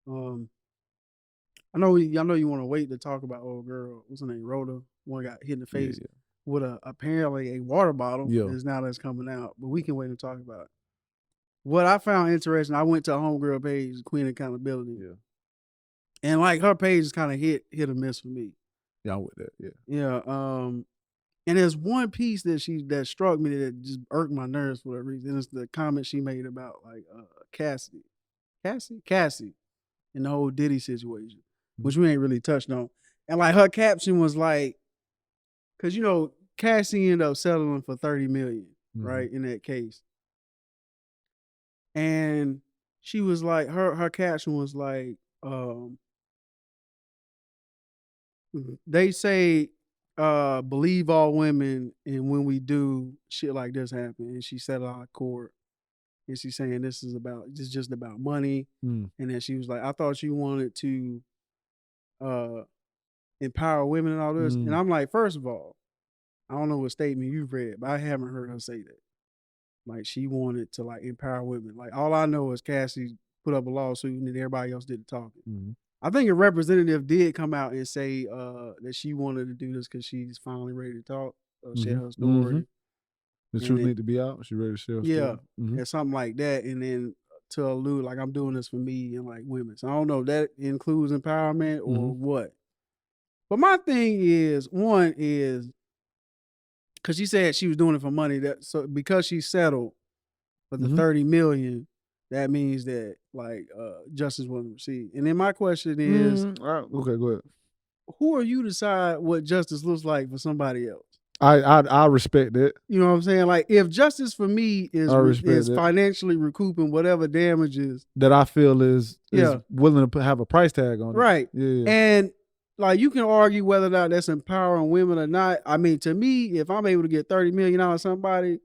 I know you want to wait to talk about old girl. What's her name? Rhoda. One got hit in the face with apparently a water bottle. Yeah. That's coming out, but we can wait and talk about it. What I found interesting, I went to a homegirl page, Queen Accountability. Yeah. And like her page is kind of hit or miss for me. Yeah, I'm with that. Yeah. Yeah. And there's one piece that struck me that just irked my nerves for that reason. It's the comment she made about like Cassie, and the whole Diddy situation, which we ain't really touched on. And like her caption was like, because Cassie ended up settling for $30 million, right, in that case. And she was like, her caption was like, they say believe all women, and when we do, shit like this happen. And she settled out of court, and she's saying this is just about money. And then she was like, I thought you wanted to empower women and all this. And I'm like, first of all, I don't know what statement you've read, but I haven't heard her say that. Like she wanted to like empower women. Like all I know is Cassie put up a lawsuit and then everybody else did the talking. I think a representative did come out and say that she wanted to do this because she's finally ready to talk, share her story. The truth need to be out. She ready to share her story. Yeah, and something like that. And then to allude, like I'm doing this for me and like women. So I don't know if that includes empowerment or what. But my thing is, one is, because she said she was doing it for money. So because she settled for the $30 million, that means that like justice wasn't received. And then my question is, okay, go ahead. Who are you to decide what justice looks like for somebody else? I respect that. You know what I'm saying? Like if justice for me is financially recouping whatever damages that I feel is willing to have a price tag on it. Right. Yeah. And like you can argue whether or not that's empowering women or not. I mean, to me, if I'm able to get $30 million out of somebody,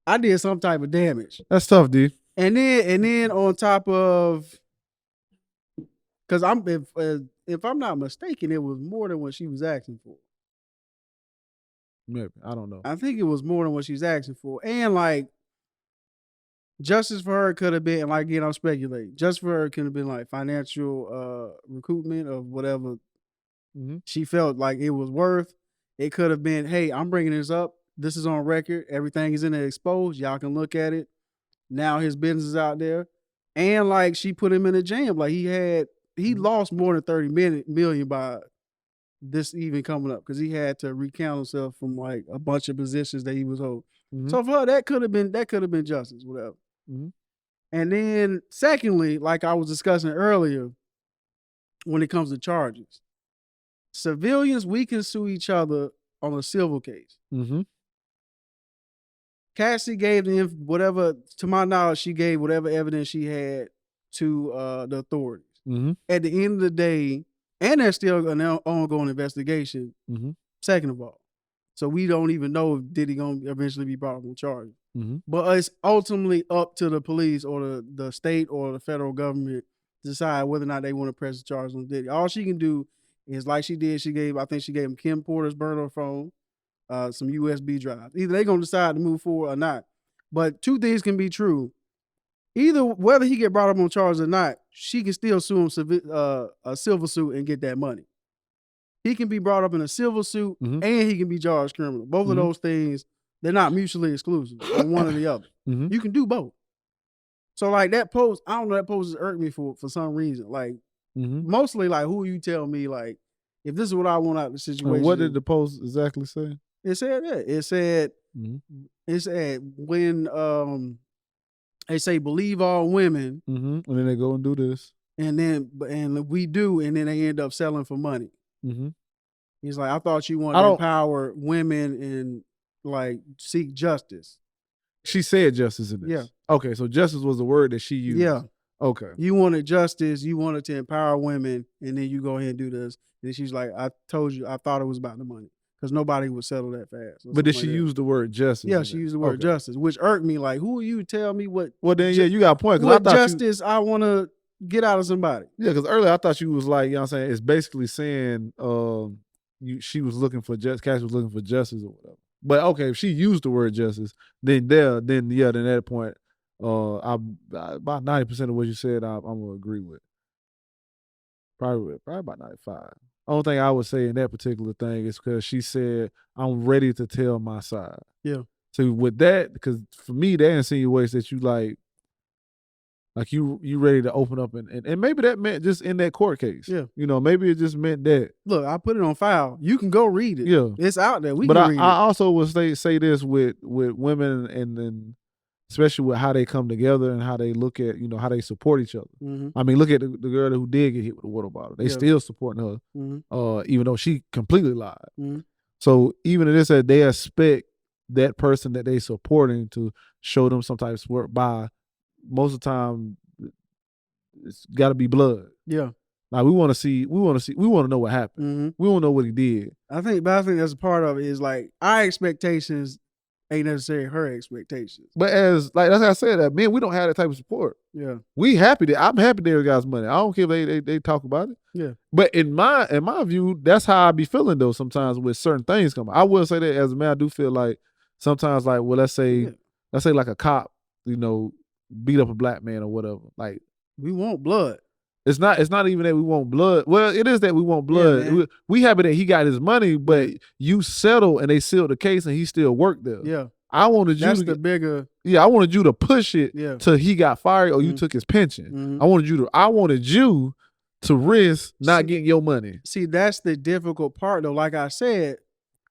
I did some type of damage. That's tough, D. And then on top of, because if I'm not mistaken, it was more than what she was asking for. Maybe. I don't know. I think it was more than what she's asking for. And like justice for her could have been, like again, I'm speculating. Justice for her could have been like financial recoupment of whatever she felt like it was worth. It could have been, hey, I'm bringing this up. This is on record. Everything is in it exposed. Y'all can look at it. Now his business is out there. And like she put him in a jam. Like he lost more than $30 million by this even coming up because he had to recount himself from like a bunch of positions that he was holding. So for her, that could have been justice, whatever. And then secondly, like I was discussing earlier, when it comes to charges, civilians, we can sue each other on a civil case. Cassie gave whatever, to my knowledge, she gave whatever evidence she had to the authorities. At the end of the day, and there's still an ongoing investigation, second of all. So we don't even know if Diddy going to eventually be brought up on charges. But it's ultimately up to the police or the state or the federal government to decide whether or not they want to press the charges on Diddy. All she can do is like she did, I think she gave him Kim Porter's burner phone, some USB drives. Either they're going to decide to move forward or not. But two things can be true. Either whether he get brought up on charges or not, she can still sue him a civil suit and get that money. He can be brought up in a civil suit and he can be charged criminal. Both of those things, they're not mutually exclusive on one or the other. You can do both. So like that post, I don't know, that post has irked me for some reason. Like mostly like who you tell me like if this is what I want out of the situation. What did the post exactly say? It said that. It said when they say believe all women, and then they go and do this, and we do, and then they end up selling for money. He's like, I thought you wanted to empower women and like seek justice. She said justice in this. Yeah. Okay, so justice was the word that she used. Yeah. Okay. You wanted justice. You wanted to empower women, and then you go ahead and do this. And she's like, I told you, I thought it was about the money. Because nobody would settle that fast. But did she use the word justice? Yeah, she used the word justice, which irked me. Like, who are you to tell me what? Well, then, yeah, you got a point. What justice I want to get out of somebody? Yeah, because earlier I thought you was like, you know what I'm saying? It's basically saying she was looking for justice, Cassie was looking for justice or whatever. But okay, if she used the word justice, then at that point, About 90% of what you said, I'm gonna agree with. Probably about 95. Only thing I would say in that particular thing is because she said, "I'm ready to tell my side." Yeah. So with that, because for me, that insinuates that you like you ready to open up and maybe that meant just in that court case. Yeah. You know, maybe it just meant that. Look, I put it on file. You can go read it. Yeah. It's out there. We but can I, read I it. also would say this with women and especially with how they come together and how they look at, how they support each other. Mm-hmm. I mean, look at the girl who did get hit with a water bottle. They still supporting her, even though she completely lied. Mm-hmm. So even if it's that they expect that person that they supporting to show them some type of support by, most of the time, it's got to be blood. Yeah. Like we want to know what happened. Mm-hmm. We want to know what he did. I think that's a part of it is like our expectations ain't necessarily her expectations. But that's how I said that, man, we don't have that type of support. Yeah. I'm happy that every guy's money. I don't care if they talk about it. Yeah. But in my view, that's how I be feeling though sometimes with certain things coming. I will say that as a man, I do feel like sometimes like, well, let's say like a cop, beat up a black man or whatever. Like we want blood. It's not even that we want blood. Well, it is that we want blood. Yeah, we happy that he got his money, but you settle and they sealed the case and he still worked there. Yeah. I wanted you That's the bigger. Yeah, I wanted you to push it till he got fired or you took his pension. Mm-hmm. I wanted you to risk not getting your money. See, that's the difficult part though. Like I said,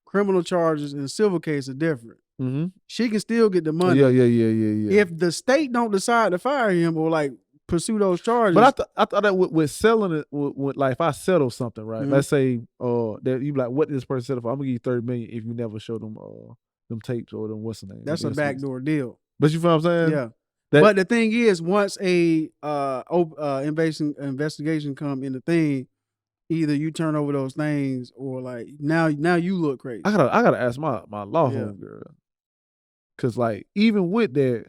criminal charges and civil case are different. Mm-hmm. She can still get the money. Yeah. If the state don't decide to fire him or like pursue those charges. But I thought that with selling it, with like if I settle something, right? Mm-hmm. Let's say that you be like, what did this person settle for? I'm gonna give you $30 million if you never show them tapes or them what's the name. That's a backdoor deal. But you feel what I'm saying? Yeah. But the thing is, once a investigation come in the thing, either you turn over those things or like now you look crazy. I gotta ask my law home girl, cause like even with that,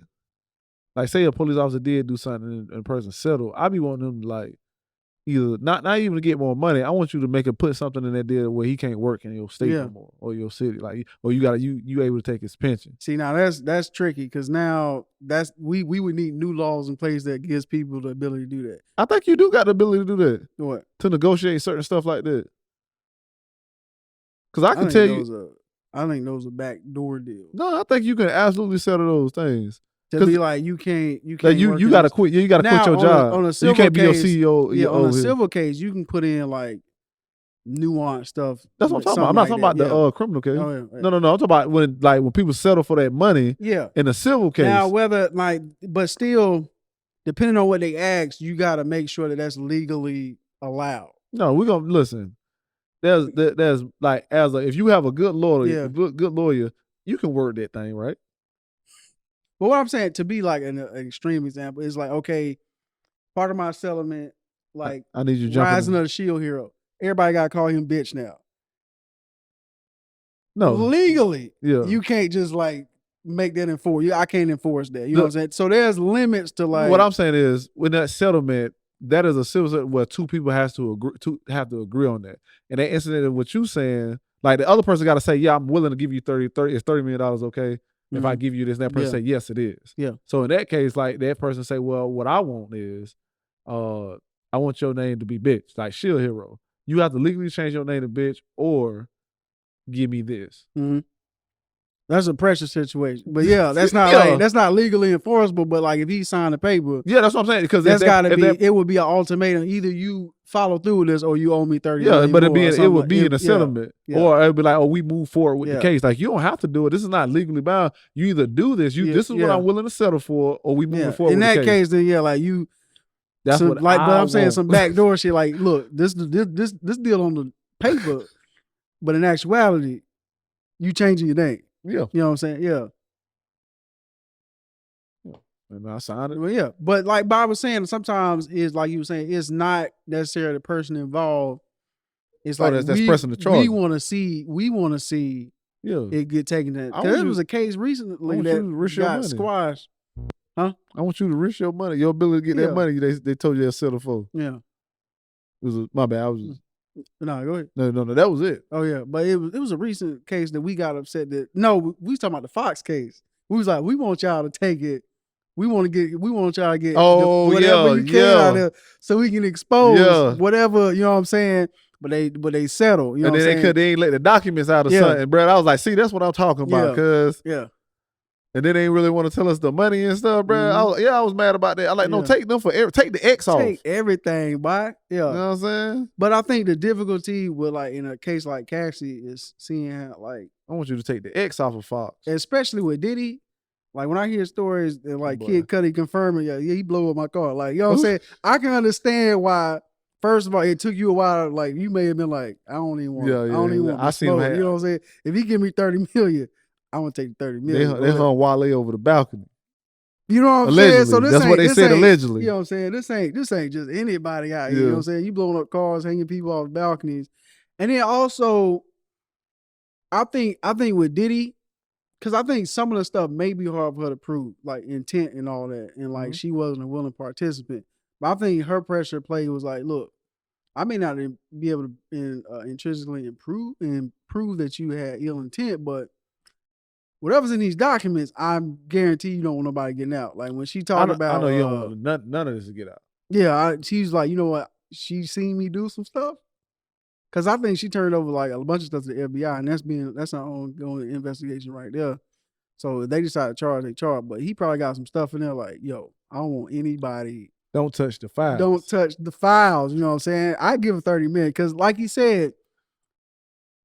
like say a police officer did do something and a person settled, I be wanting them to like either not even to get more money. I want you to make it put something in that deal where he can't work in your state no more or your city, like or you able to take his pension. See, now that's tricky because now we would need new laws in place that gives people the ability to do that. I think you do got the ability to do that. What? To negotiate certain stuff like that. Because I can tell you, I think those are backdoor deals. No, I think you can absolutely settle those things. To be like you can't like you gotta quit. You gotta quit your job. On a civil you can't case, be your CEO. Yeah, on a civil case, you can put in like nuanced stuff. That's what I'm talking about. I'm not talking about the criminal case. Oh, yeah. No. I'm talking about when people settle for that money. Yeah. In a civil case. Now whether but still, depending on what they ask, you got to make sure that that's legally allowed. No, we're gonna listen. There's like if you have a good lawyer, good lawyer, you can work that thing, right? But what I'm saying, to be like an extreme example, is like, okay, part of my settlement, like I need you jumping Rising of the Shield Hero. Everybody got to call him bitch now. No. Legally, you can't just like make that enforce. I can't enforce that. You know what I'm saying? So there's limits to like. What I'm saying is, with that settlement, that is a civil settlement where two people have to agree on that. And that incident of what you saying, like the other person got to say, yeah, I'm willing to give you $30 million, okay? If I give you this, and that person say, yes, it is. Yeah. So in that case, like that person say, well, what I want is, I want your name to be bitch, like Shield Hero. You have to legally change your name to bitch or give me this. Mm-hmm. That's a pressure situation. But yeah, that's not that's not legally enforceable. But like if he signed a paper, that's what I'm saying. Because that's got to be. It would be an ultimatum. Either you follow through with this, or you owe me $30 million. Yeah, but it would be in a settlement, or it'd be like, oh, we move forward with the case. Like you don't have to do it. This is not legally bound. You either do this. This is what I'm willing to settle for, or we move forward. In with that the case, then like you. That's what like. But I'm saying some backdoor shit. Like, look, this deal on the paper, but in actuality, you changing your name. Yeah. You know what I'm saying? Yeah. And I signed it. Well, yeah. But like Bob was saying, sometimes it's like you were saying, it's not necessarily the person involved. It's like that's pressing the charge. We want to see it get taken to. Because there was a case recently that got squashed. Huh? I want you to risk your money. Your ability to get that money, they told you to settle for. Yeah. It was my bad. I was just No, go ahead. No, that was it. Oh yeah, but it was a recent case that we got upset that. No, we was talking about the Fox case. We was like, we want y'all to take it we want y'all to get Oh, whatever you can out there so we can expose whatever, you know what I'm saying? But they settle, you know what I'm saying? They ain't let the documents out or something, bro. I was like, see, that's what I'm talking about, cuz. Yeah. And then they ain't really want to tell us the money and stuff, bro. I was mad about that. I like, no, take them take the X off. Take everything, boy. Yeah. You know what I'm saying? But I think the difficulty with, like, in a case like Cassie is seeing how, like, I want you to take the X off of Fox. Especially with Diddy. Like, when I hear stories and, like, Kid Cudi confirming, he blew up my car. Like, you know what I'm saying? I can understand why. First of all, it took you a while. Like, you may have been like, I don't even want. I don't even want to smoke. You know what I'm saying? If he give me 30 million, I want to take 30 million. They hung Wale over the balcony. You know what I'm allegedly. saying? So that's what they said allegedly. You know what I'm saying? This ain't just anybody out here. You know what I'm saying? You blowing up cars, hanging people off balconies, and then also, I think with Diddy, because I think some of the stuff may be hard for her to prove, like intent and all that, and like she wasn't a willing participant. But I think her pressure play was like, look, I may not be able to intrinsically prove that you had ill intent, but whatever's in these documents, I guarantee you don't want nobody getting out. Like when she talked about, I know you don't want none of this to get out. Yeah, she's like, you know what? She seen me do some stuff, because I think she turned over like a bunch of stuff to the FBI, and that's our ongoing investigation right there. So if they decide to charge, they charge. But he probably got some stuff in there like, yo, I don't want anybody. Don't touch the files. Don't touch the files. You know what I'm saying? I give him 30 minutes because, like he said,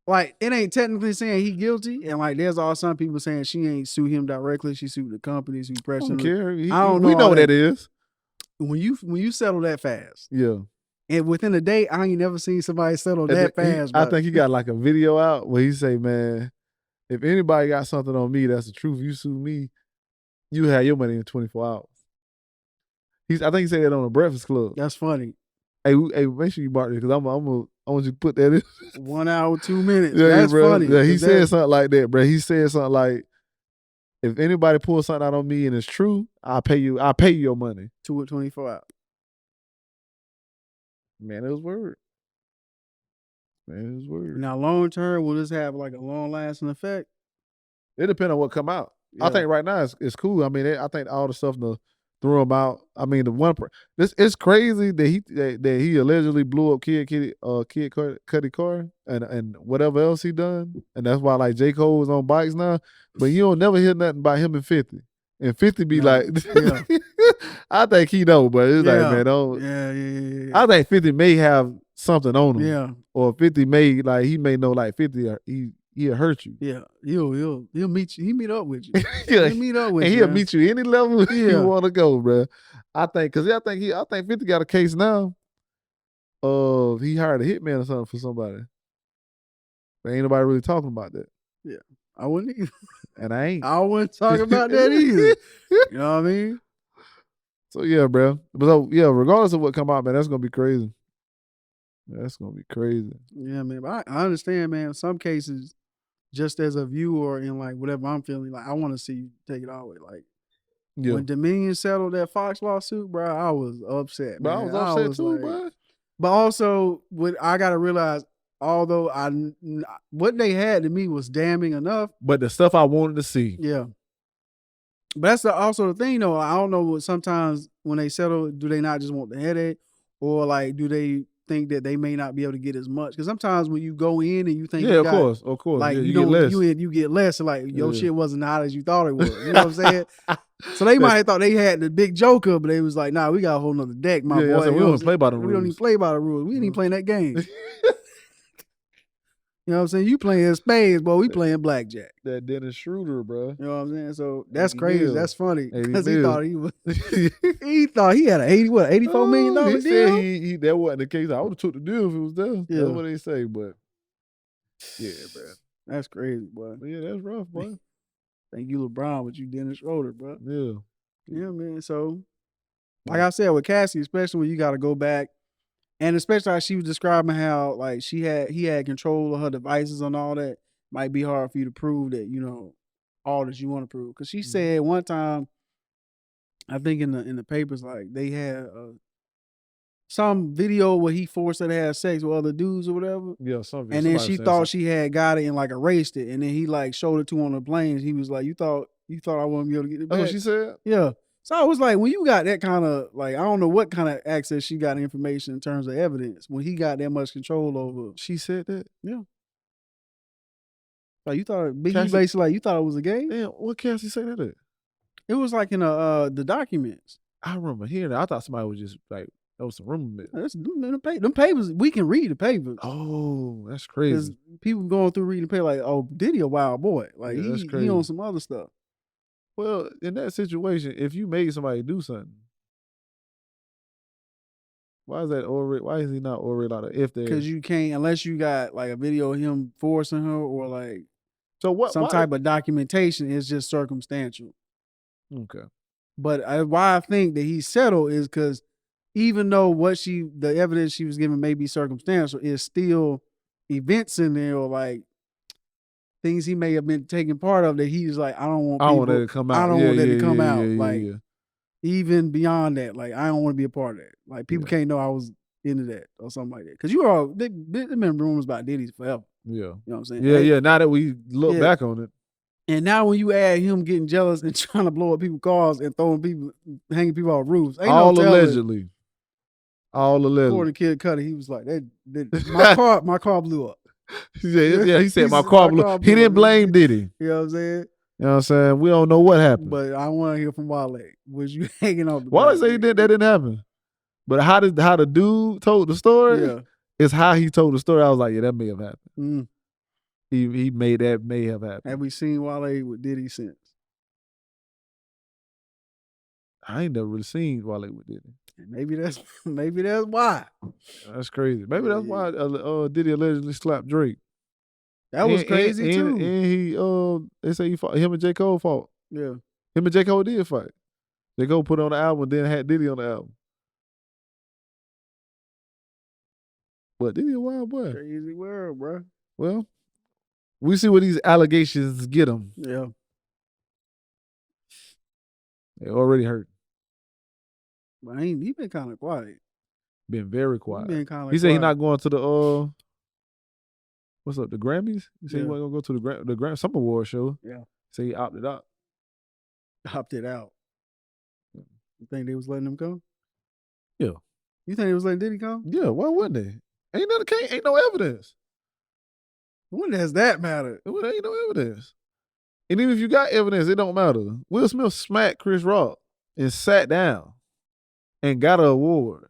like it ain't technically saying he guilty, and like there's all some people saying she ain't sue him directly. She sued the companies who pressed him. I don't care. I don't know. We know what that is. When you settle that fast, yeah. And within a day, I ain't never seen somebody settle that fast. I think he got like a video out where he say, man, if anybody got something on me, that's the truth. You sue me, you have your money in 24 hours. I think he said that on the Breakfast Club. That's funny. Hey, make sure you mark it because I want you to put that in. 1 hour, 2 minutes. Yeah, that's bro. funny. Yeah, he said something like that, bro. He said something like, if anybody pulls something out on me and it's true, I'll pay you your money. 2 or 24 hours. Man, it was word. Now, long term, will this have like a long lasting effect? It depends on what come out. Yeah. I think right now it's cool. I mean, I think all the stuff threw him out. I mean, it's crazy that he allegedly blew up Kid Cudi car and whatever else he done, and that's why like J. Cole was on bikes now. But you don't never hear nothing about him and 50. And 50 be like, I think he know, but it's like, man, don't. Yeah. I think 50 may have something on him. Yeah. Or 50 may, like, he may know, like, 50, he'll hurt you. Yeah. He'll meet you. He'll meet up with you. Yeah. He'll meet up with you. And he'll meet you any level you want to go, bro. I think 50 got a case now of he hired a hitman or something for somebody. But ain't nobody really talking about that. Yeah. I wouldn't either. And I ain't. I wouldn't talk about that either. You know what I mean? So yeah, bro. But so yeah, regardless of what come out, man, that's gonna be crazy. That's gonna be crazy. Yeah, man. But I understand, man. In some cases, just as a viewer and like whatever I'm feeling, like I want to see you take it all the way. Like when Dominion settled that Fox lawsuit, bro, I was upset. Bro, man. I was upset too, bro. But also, what I gotta realize. Although what they had to me was damning enough. But the stuff I wanted to see. Yeah. But that's also the thing, though. I don't know, sometimes when they settle, do they not just want the headache? Or, like, do they think that they may not be able to get as much? Because sometimes when you go in and you think of course. Like, you get less. You get less. And, like, your shit wasn't hot as you thought it was. You know what I'm saying? So they might have thought they had the big joker, but they was like, nah, we got a whole nother deck, my boy. So we don't play by the rules. We don't even play by the rules. We ain't even playing that game. You know what I'm saying? You playing spades, boy. We playing blackjack. That Dennis Schroeder, bro. You know what I'm saying? So that's crazy. That's funny. Because he thought he was. He thought he had an $84 million deal. Said that wasn't the case. I would have took the deal if it was there. Yeah. That's what they say, but yeah, bro. That's crazy, boy. But yeah, that's rough, boy. Thank you, LeBron, but you Dennis Schroeder, bro. Yeah. Yeah, man. So, like I said, with Cassie, especially when you got to go back. And especially how she was describing how like he had control of her devices and all that, might be hard for you to prove that, you know, all that you want to prove. Because she said one time, I think in the papers, like they had some video where he forced her to have sex with other dudes or whatever. Yeah, something. And then she thought she had got it and like erased it. And then he like showed it to her on the planes. He was like, you thought I wouldn't be able to get it back? That's what she said? Yeah. So I was like, when you got that kind of, like, I don't know what kind of access she got information in terms of evidence. When he got that much control over. She said that? Yeah. Like, you thought, he Cassie, basically, like, you thought it was a game? Damn, what Cassie say that at? It was like in the documents. I remember hearing that. I thought somebody was just like, that was some rumor. That's them papers. We can read the papers. Oh, that's crazy. Because people going through reading the paper like, oh, Diddy a wild boy. Like, Yeah, he on some other stuff. Well, in that situation, if you made somebody do something, why is that already? Why is he not already out of if they? Because you can't, unless you got like a video of him forcing her or like some type of documentation. Is just circumstantial. Okay. But why I think that he settled is because even though the evidence she was given may be circumstantial, is still events in there or like things he may have been taking part of that he's like, I don't want that to come out. I don't want that to come out. Like, even beyond that, like, I don't want to be a part of that. Like, people can't know I was into that or something like that. Because they've been rumors about Diddy's forever. Yeah. You know what I'm saying? Yeah. Now that we look back on it. And now when you add him getting jealous and trying to blow up people's cars and hanging people off roofs. All allegedly. According to Kid Cudi, he was like, my car blew up. Yeah, he said my car blew up. He didn't blame Diddy. You know what I'm saying? You know what I'm saying? We don't know what happened. But I want to hear from Wale. Was you hanging off the Wale say that didn't happen. But how the dude told the story is how he told the story. I was like, yeah, that may have happened. Mm. He may have happened. Have we seen Wale with Diddy since? I ain't never really seen Wale with Diddy. Maybe that's why. That's crazy. Maybe that's why Diddy allegedly slapped Drake. That was crazy too. And he they say he fought, him and J. Cole fought. Yeah. Him and J. Cole did fight. J. Cole put on the album, then had Diddy on the album. But Diddy a wild boy. Crazy world, bro. Well, we see where these allegations get him. Yeah. They already hurt. But he been kind of quiet. Been very quiet. He said he's not going to the what's up, the Grammys? He said he wasn't gonna go to the some award show. Yeah. Say he opted out. Opted out. You think they was letting him go? Yeah. You think they was letting Diddy go? Yeah, why wouldn't they? Ain't no evidence. When does that matter? Well, ain't no evidence. And even if you got evidence, it don't matter. Will Smith smacked Chris Rock and sat down and got an award.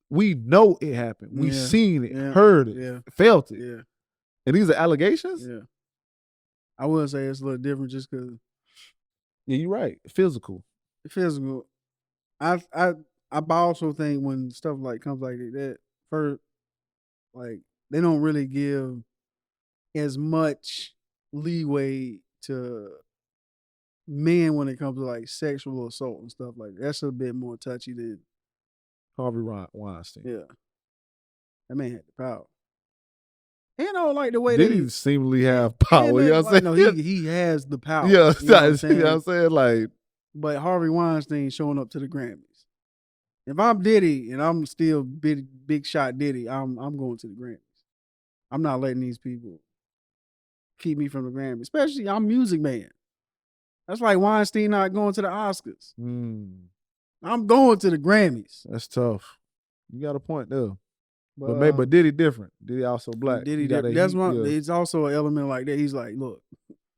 We know it happened. We seen it, heard it, felt it. Yeah. And these are allegations? Yeah. I would say it's a little different just because. Yeah, you're right. Physical. I also think when stuff like comes like that, first, like, they don't really give as much leeway to men when it comes to like sexual assault and stuff like that. That's a bit more touchy than Harvey Weinstein. Yeah. That man had the power. And I don't like the way Diddy seemingly have power. You know what I'm saying? No, he has the power. Yeah, you know what I'm saying? Like, but Harvey Weinstein showing up to the Grammys. If I'm Diddy and I'm still big shot Diddy, I'm going to the Grammys. I'm not letting these people keep me from the Grammys. Especially, I'm Music Man. That's like Weinstein not going to the Oscars. I'm going to the Grammys. That's tough. You got a point there. But Diddy different. Diddy also black. Diddy it's also an element like that. He's like, look,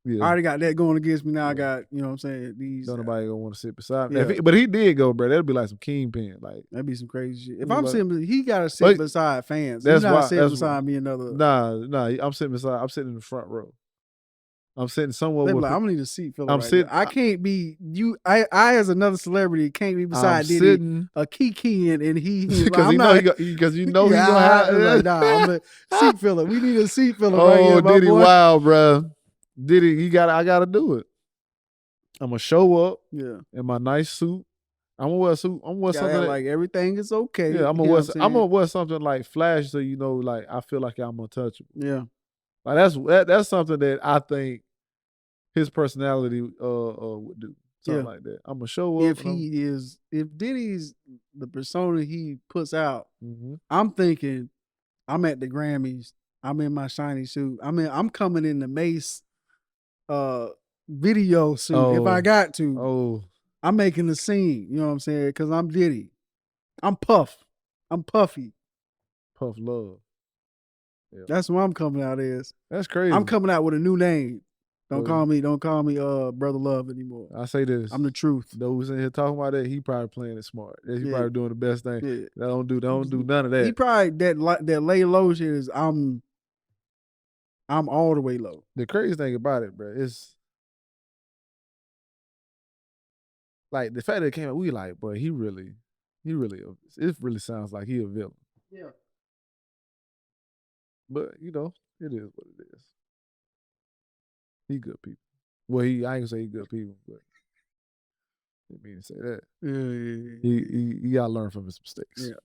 I already got that going against me. Now I got, you know what I'm saying? Don't nobody gonna want to sit beside me. But he did go, bro. That'd be like some Kingpin. Like, that'd be some crazy shit. If I'm sitting, he gotta sit beside fans. He's not sitting beside me another. Nah. I'm sitting in the front row. I'm sitting somewhere. I'm gonna need a seat filler. I can't be you. I as another celebrity can't be beside Diddy, a Kiki, and he because you know he's gonna have. Like, nah, I'm a seat filler. We need a seat filler. Right here, Diddy, boy. wow, bro. Diddy, I gotta do it. I'm gonna show up. Yeah. In my nice suit. I'm gonna wear a suit. I'm gonna wear something like everything is okay. Yeah, I'm gonna wear something like flash, so you know, like I feel like I'm untouchable. Yeah. Like that's something that I think his personality would do. Something like that. I'm gonna show up. If Diddy's the persona he puts out, I'm thinking I'm at the Grammys. I'm in my shiny suit. I'm coming in the Mace video suit if I got to. I'm making the scene. You know what I'm saying? Because I'm Diddy. I'm Puff. I'm Puffy. Puff Love. Yeah. That's what I'm coming out as. That's crazy. I'm coming out with a new name. Don't call me Brother Love anymore. I say this. I'm the truth. Those in here talking about that, he probably playing it smart. He probably doing the best thing. Yeah. Don't do none of that. He probably that lay low shit is I'm all the way low. The crazy thing about it, bro, is like the fact that it came out, we like, boy, it really sounds like he a villain. Yeah. But you know, it is what it is. He good people. Well, I ain't gonna say he good people, but I didn't mean to say that. Yeah. He gotta learn from his mistakes. Yeah.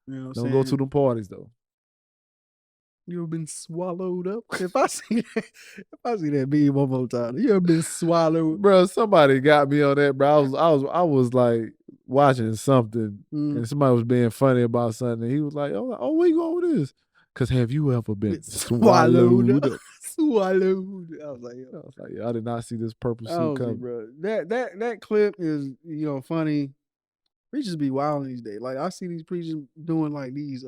You know Don't go to them parties though. You ever been swallowed up? If I see that meme one more time, you ever been swallowed? Bro, somebody got me on that, bro. I was like watching something and somebody was being funny about something. And he was like, oh, where you going with this? Because have you ever been swallowed up? Swallowed. I was like, yeah, I did not see this purple suit coming. Bro, that clip is, funny. Preachers be wild these days. Like I see these preachers doing like these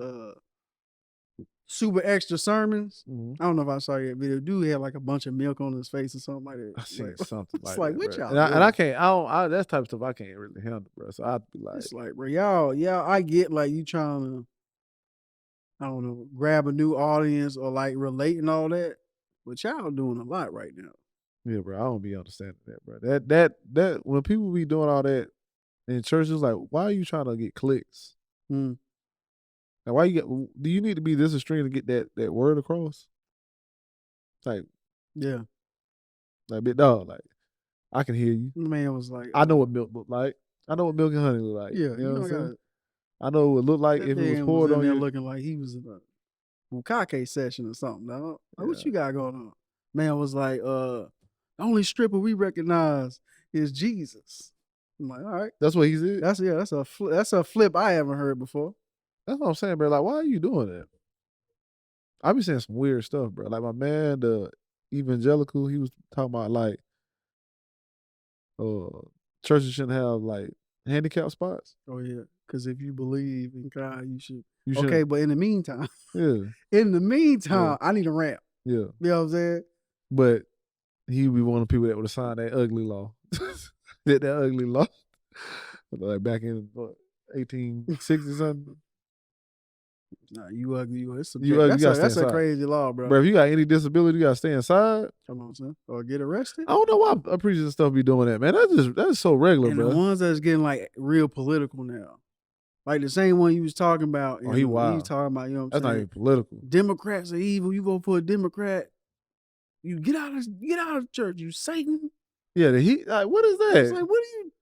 super extra sermons. I don't know if I saw that video. Dude had like a bunch of milk on his face or something like that. I seen something like it's like, that. What y'all and I can't. That type of stuff I can't really handle, bro. So I'd be like, it's like, bro, y'all. I get like you trying to, I don't know, grab a new audience or like relate and all that, but y'all doing a lot right now. Yeah, bro. I don't be understanding that, bro. That when people be doing all that in churches, like, why are you trying to get clicks? Like, why do you need to be this extreme to get that word across? Like, yeah, like big dog, like I can hear you. The man was like, I know what milk look like. I know what milk and honey look like. Yeah, you know what I'm saying? I know what it looked like if it was poured on you. Looking like he was in a bukkake session or something. Dog. What you got going on? Man was like, the only stripper we recognize is Jesus. I'm like, all right. That's what he said? That's a flip I haven't heard before. That's what I'm saying, bro. Like, why are you doing that? I be saying some weird stuff, bro. Like my man, the evangelical, he was talking about like churches shouldn't have like handicap spots. Oh yeah. Because if you believe in God, you should. Okay, but in the meantime, I need a ramp. Yeah. You know what I'm saying? But he would be one of the people that would have signed that ugly law. that ugly law. Like back in 1860 something. Nah, you ugly. That's a crazy law, bro. Bro, if you got any disability, you gotta stay inside. Come on, son. Or get arrested. I don't know why preachers and stuff be doing that, man. That's so regular, and bro. The ones that's getting like real political now. Like the same one you was talking about. Oh, he wild. He was talking about, you know what I'm That's saying? not even political. Democrats are evil. You vote for a Democrat. You get out of church. You Satan. Yeah, what is that? It's like, what are you?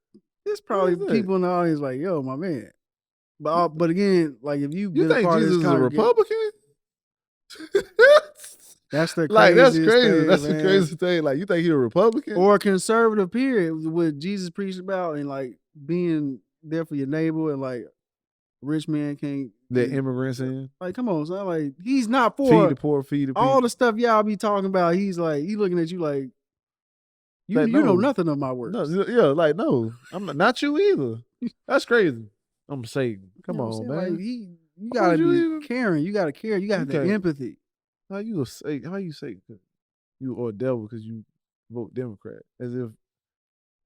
There's probably people in the audience like, yo, my man. But again, like if you think Jesus is a Republican? That's the like that's crazy. Thing, that's man. the crazy thing. Like you think he's a Republican or a conservative? Period. What Jesus preached about and like being there for your neighbor and like rich man can't let immigrants in. Like, come on, son. Like he's not for feed the poor, feed the people. All the stuff y'all be talking about. He's like he looking at you like you know nothing of my works. No, no, I'm not you either. That's crazy. I'm Satan. Come on, man. Like, you gotta be caring. You gotta care. You gotta have the empathy. How you say you or devil because you vote Democrat? As if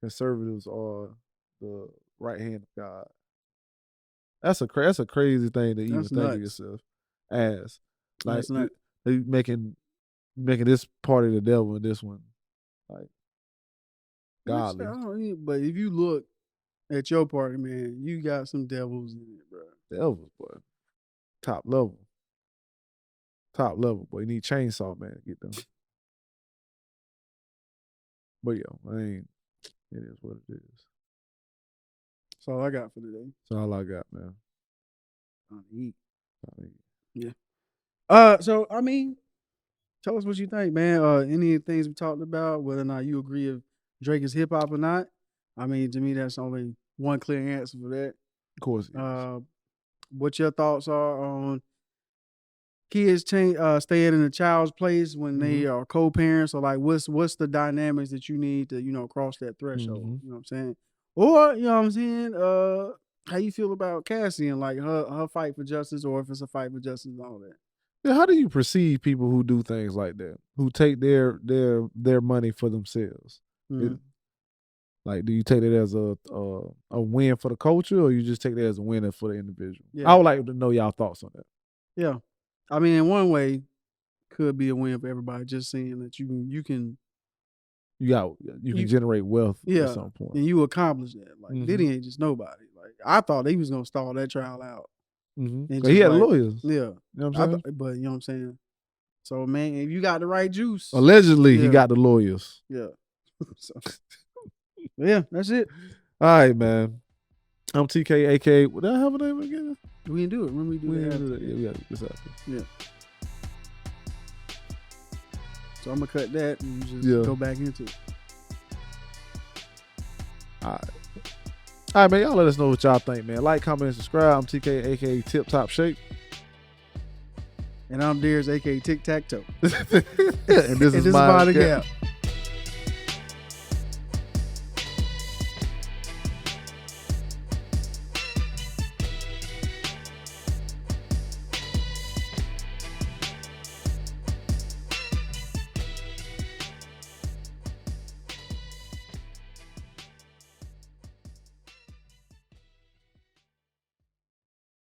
conservatives are the right hand of God. That's a crazy thing to even think of yourself as. Like you making this party the devil and this one like godly. But if you look at your party, man, you got some devils in it, bro. Devils, boy. Top level, boy. You need chainsaw, man, to get them. But it is what it is. That's all I got for today. That's all I got, man. Time to eat. Yeah. So I mean, tell us what you think, man. Any things we talked about, whether or not you agree if Drake is hip hop or not. I mean, to me, that's only one clear answer for that. Of course. What your thoughts are on kids staying in a child's place when they are co-parents, or like what's the dynamics that you need to cross that threshold? You know what I'm saying? Or you know what I'm saying? How you feel about Cassie and like her fight for justice, or if it's a fight for justice and all that? Yeah, how do you perceive people who do things like that, who take their money for themselves? Like, do you take it as a win for the culture, or you just take that as a win for the individual? Yeah. I would like to know y'all thoughts on that. Yeah, I mean, in one way, could be a win for everybody. Just seeing that you can generate wealth at some point, and you accomplish that. Like Diddy ain't just nobody. Like I thought he was gonna stall that trial out. But he had lawyers. Yeah, you know what I'm saying. But you know what I'm saying. So man, if you got the right juice, allegedly he got the lawyers. Yeah. So, yeah, that's it. All right, man. I'm TK, aka. What did I have a name again? We didn't do it. Remember we didn't do that? Yeah, we got this after. Yeah. So I'm gonna cut that and just go back into it. All right, man. Y'all let us know what y'all think, man. Like, comment, and subscribe. I'm TK, aka Tip Top Shape. And I'm Deers, aka Tic Tac Toe. And this is MindTheGap.